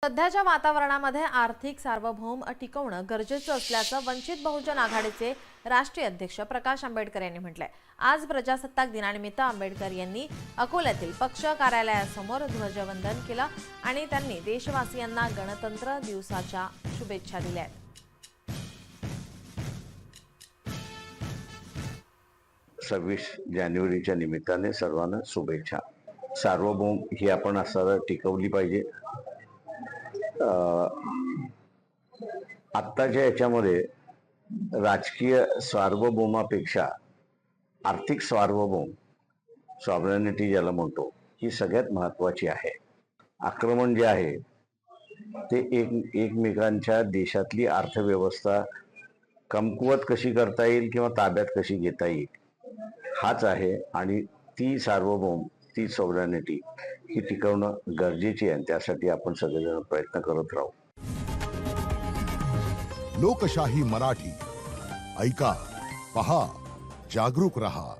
सध्याच्या वातावरणामध्ये आर्थिक सार्वभौम टिकवणं गरजेचं असल्याचं वंचित बहुजन आघाडीचे राष्ट्रीय अध्यक्ष प्रकाश आंबेडकर यांनी म्हटलंय। आज प्रजासत्ताक दिनानिमित्त आंबेडकर यांनी अकोल्यातील पक्ष कार्यालयासमोर ध्वजवंदन केलं आणि त्यांनी देशवासियांना गणतंत्र दिवसाच्या शुभेच्छा दिल्या आहेत। 26 जानेवारीच्या निमित्ताने सर्वांना शुभेच्छा। सार्वभौम ही आपण असं टिकवली पाहिजे। आत्ताच्या याच्यामध्ये राजकीय सार्वभौमापेक्षा आर्थिक सार्वभौम सॉव्हरेनिटी ज्याला म्हणतो ही सगळ्यात महत्त्वाची आहे। आक्रमण जे आहे ते एकमेकांच्या देशातली अर्थव्यवस्था कमकुवत कशी करता येईल किंवा ताब्यात कशी घेता येईल हाच आहे आणि ती सार्वभौम ती सॉव्हरेनिटी ही टिकवणं गरजेची आहे। त्यासाठी आपण सगळेजण प्रयत्न करत राहू। लोकशाही मराठी ऐका, पहा, जागरूक रहा।